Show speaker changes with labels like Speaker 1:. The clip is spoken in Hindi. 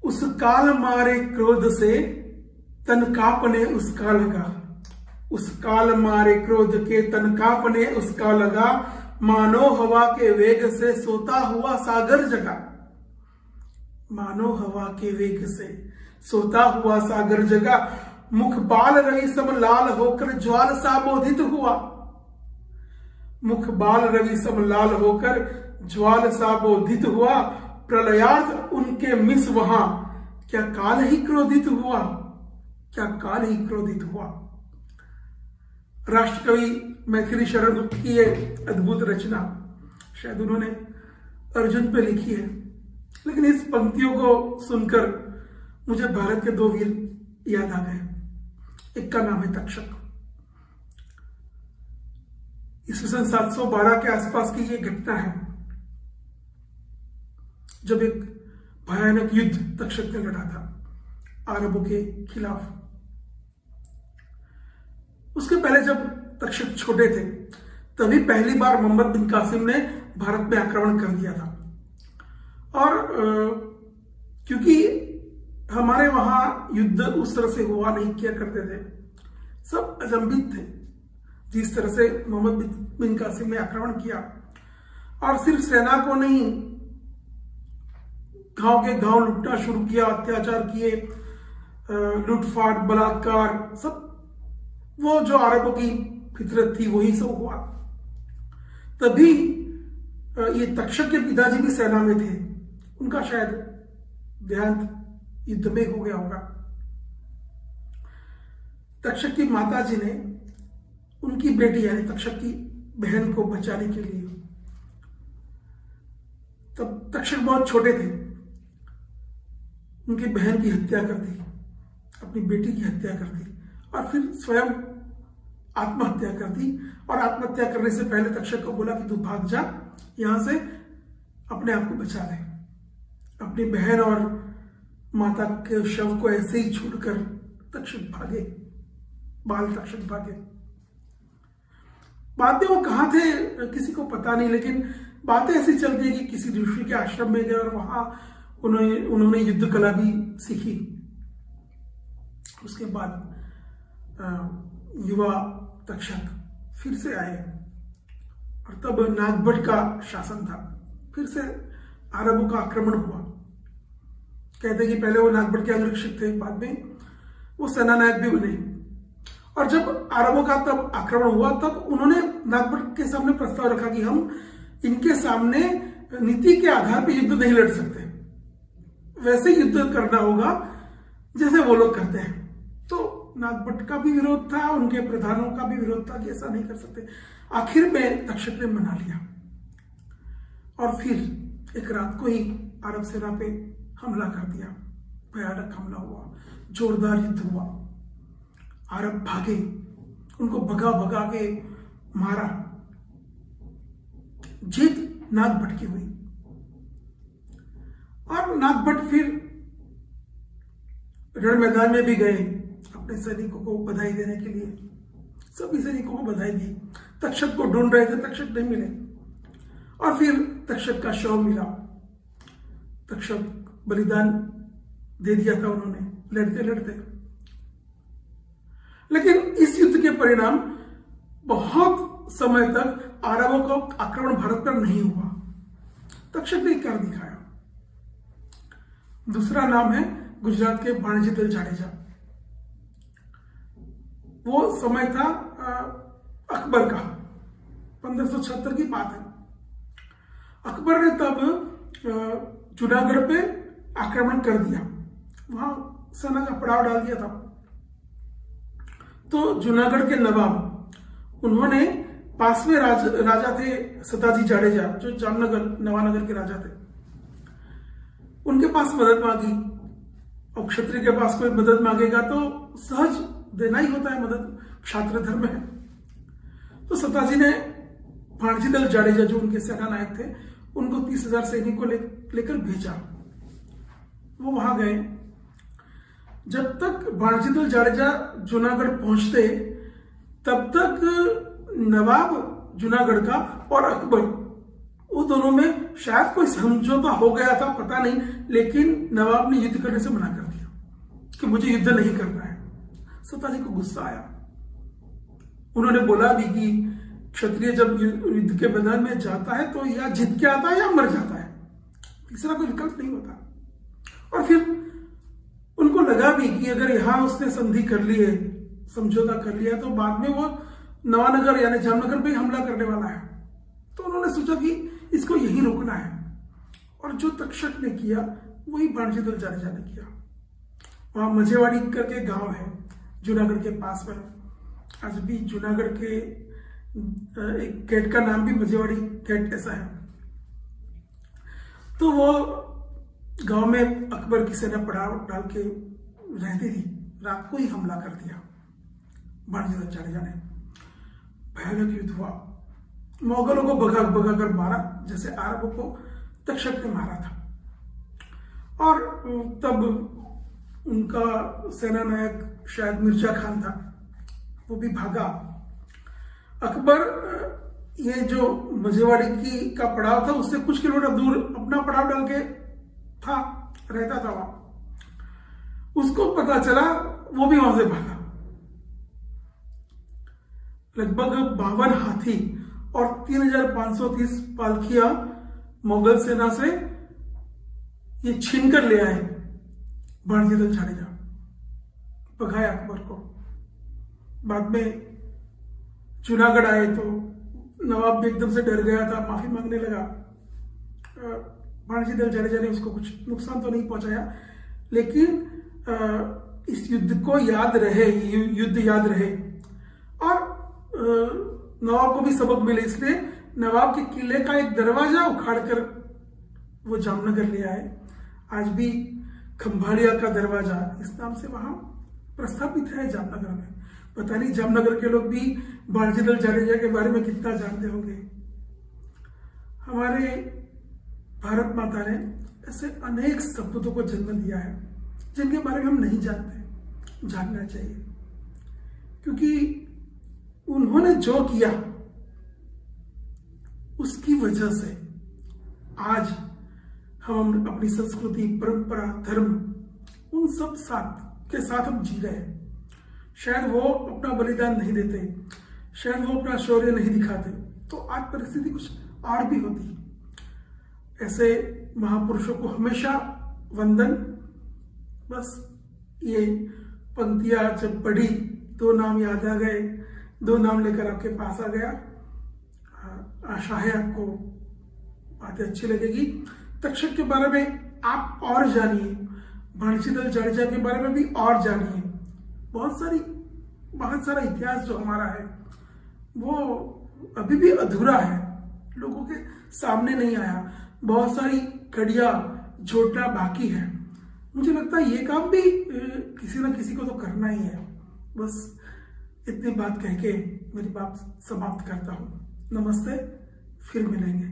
Speaker 1: उस काल मारे क्रोध से तन कांपने उसका लगा। उस काल मारे क्रोध के तन कांपने उसका लगा। मानो हवा के वेग से सोता हुआ सागर जगा। मानो हवा के वेग से सोता हुआ सागर जगा। मुख बाल रवि सम लाल होकर ज्वाल सा बोधित हुआ। मुख बाल रवि सम लाल होकर ज्वाल सा बोधित हुआ। प्रलयार्थ उनके मिस वहां क्या काल ही क्रोधित हुआ। क्या काल ही क्रोधित हुआ। राष्ट्रकवि मैथिली शरण गुप्त की ये अद्भुत रचना शायद उन्होंने अर्जुन पे लिखी है, लेकिन इस पंक्तियों को सुनकर मुझे भारत के दो वीर याद आ गए। एक का नाम है तक्षक। ईस्वीसन 712 के आसपास की ये घटना है जब एक भयानक युद्ध तक्षक ने लड़ा था अरबों के खिलाफ। उसके पहले जब तक्षक छोटे थे तभी पहली बार मोहम्मद बिन कासिम ने भारत में आक्रमण कर दिया था। और क्योंकि हमारे वहां युद्ध उस तरह से हुआ नहीं किया करते थे, सब अचंभित थे जिस तरह से मोहम्मद बिन कासिम ने आक्रमण किया। और सिर्फ सेना को नहीं, गांव के गांव लूटना शुरू किया, अत्याचार किए, लूटफाट, बलात्कार, सब वो जो अरबों की फितरत थी वही सब हुआ। तभी ये तक्षक के पिताजी भी सेना में थे, उनका शायद देहांत युद्ध में हो गया होगा। तक्षक की माताजी ने उनकी बेटी यानी तक्षक की बहन को बचाने के लिए, तब तक्षक बहुत छोटे थे, उनकी बहन की हत्या कर दी, अपनी बेटी की हत्या कर दी और फिर स्वयं आत्महत्या कर दी। और आत्महत्या करने से पहले तक्षक को बोला कि तू भाग जा यहां से, अपने आप को बचा ले। अपनी बहन और माता के शव को ऐसे ही छोड़कर तक्षक भागे, बाल तक्षक भागे। बाद में वो कहां थे किसी को पता नहीं, लेकिन बातें ऐसी चलती है कि किसी ऋषि के आश्रम में गए और वहां उन्होंने युद्ध कला भी सीखी। उसके बाद युवा तक्षक फिर से आए और तब नागभट्ट का शासन था, फिर से अरबों का आक्रमण हुआ। कहते कि पहले वो नागभट्ट के अंगरक्षक थे, बाद में वो सेनानायक भी बने। और जब अरबों का तब आक्रमण हुआ तब उन्होंने नागभट्ट के सामने प्रस्ताव रखा कि हम इनके सामने नीति के आधार पर युद्ध नहीं लड़ सकते, वैसे युद्ध करना होगा जैसे वो लोग करते हैं। तो नागभट्ट का भी विरोध था, उनके प्रधानों का भी विरोध था कि ऐसा नहीं कर सकते। आखिर में तक्षक ने मना लिया और फिर एक रात को ही अरब सेना पे हमला कर दिया। भयानक हमला हुआ, जोरदार युद्ध हुआ। अरब भागे, उनको भगा भगा के मारा। जीत नागभट्ट की हुई और नागभट्ट फिर रण मैदान में भी गए अपने सैनिकों को बधाई देने के लिए। सभी सैनिकों को बधाई दी। तक्षक को ढूंढ रहे थे, तक्षक नहीं मिले और फिर तक्षक का शव मिला। तक्षक बलिदान दे दिया था उन्होंने लड़ते लड़ते। लेकिन इस युद्ध के परिणाम बहुत समय तक अरबों का आक्रमण भारत पर नहीं हुआ। तक्षक ने कर दिखाया। दूसरा नाम है गुजरात के बाणजी दल जाडेजा। वो समय था अकबर का, 1576 की बात है। अकबर ने तब जूनागढ़ पे आक्रमण कर दिया, वहां सेना का पड़ाव डाल दिया था। तो जूनागढ़ के नवाब, उन्होंने पास में राजा थे सताजी जाडेजा, जो जामनगर नवानगर के राजा थे, उनके पास मदद मांगी। और क्षत्रिय के पास कोई मदद मांगेगा तो सहज देना ही होता है मदद, क्षात्र धर्म है। तो सताजी ने बाणजी दल जाडेजा, जो उनके सेना नायक थे, उनको 30,000 सैनिकों लेकर भेजा। वो वहां गए। जब तक बाणजी दल जाडेजा जूनागढ़ पहुंचते तब तक नवाब जूनागढ़ का और अकबर वो दोनों में शायद कोई समझौता हो गया था, पता नहीं, लेकिन नवाब ने युद्ध करने से मना कर दिया कि मुझे युद्ध नहीं करना है। सताजी को गुस्सा आया। उन्होंने बोला भी कि क्षत्रिय जब युद्ध के मैदान में जाता है तो या जीत के आता है या मर जाता है, तीसरा कोई विकल्प नहीं होता। और फिर उनको लगा भी कि अगर यहां उसने संधि कर ली है, समझौता कर लिया, तो बाद में वो नवानगर यानी जामनगर पे हमला करने वाला है। तो उन्होंने सोचा कि इसको यही रोकना है, और जो तक्षक ने किया वही बाणजीदल जाडेजा ने किया। वहां मझेवाड़ी करके गांव है जूनागढ़ के पास में, आज भी जूनागढ़ के एक गेट का नाम भी मझेवाड़ी गेट ऐसा है। तो वो गांव में अकबर की सेना पड़ाव डाल के रहती थी, रात को ही हमला कर दिया बाणजीदल जाडेजा ने। भयानक युद्ध हुआ, मुगलों को भगा भगा कर मारा जैसे अरबों को तक्षक ने मारा था। और तब उनका सेना नायक शायद मिर्जा खान था, वो भी भागा। अकबर ये जो मझेवाड़ी की का पड़ाव था उससे कुछ किलोमीटर दूर अपना पड़ाव डाल के था, रहता था वहां। उसको पता चला, वो भी वहां से भागा। लगभग 52 हाथी और 3530 पालकियां मुगल सेना से ये छीन कर ले आए बाणजीदल जाडेजा, भगाया अकबर को। बाद में जूनागढ़ आए तो नवाब भी एकदम से डर गया था, माफी मांगने लगा। बाणजीदल जाडेजा ने उसको कुछ नुकसान तो नहीं पहुंचाया, लेकिन इस युद्ध को याद रहे, युद्ध याद रहे। और नवाब को भी सबक मिले, इसलिए नवाब के किले का एक दरवाजा उखाड़कर वो जामनगर ले आए। आज भी खंभालिया का दरवाजा इस नाम से वहां प्रस्थापित है जामनगर में। पता नहीं जामनगर के लोग भी बाणजीदल जाडेजा के बारे में कितना जानते होंगे। हमारे भारत माता ने ऐसे अनेक सपूतों को जन्म दिया है जिनके बारे में हम नहीं जानते, जानना चाहिए, क्योंकि उन्होंने जो किया उसकी वजह से आज हम अपनी संस्कृति, परंपरा, धर्म, उन सब के साथ हम जी रहे हैं। शायद वो अपना बलिदान नहीं देते, शायद वो अपना शौर्य नहीं दिखाते, तो आज परिस्थिति कुछ और भी होती। ऐसे महापुरुषों को हमेशा वंदन। बस ये पंक्तियां जब पढ़ी, 2 नाम याद आ गए, 2 नाम लेकर आपके पास आ गया। आशा है आपको बातें अच्छी लगेगी। तक्षक के बारे में आप और जानिए, बाणजीदल जाडेजा के बारे में भी और जानिए। बहुत सारा इतिहास जो हमारा है वो अभी भी अधूरा है, लोगों के सामने नहीं आया। बहुत सारी कड़ियां जोड़ना बाकी है। मुझे लगता है ये काम भी किसी ना किसी को तो करना ही है। बस इतनी बात कह के मेरी बात समाप्त करता हूँ। नमस्ते, फिर मिलेंगे।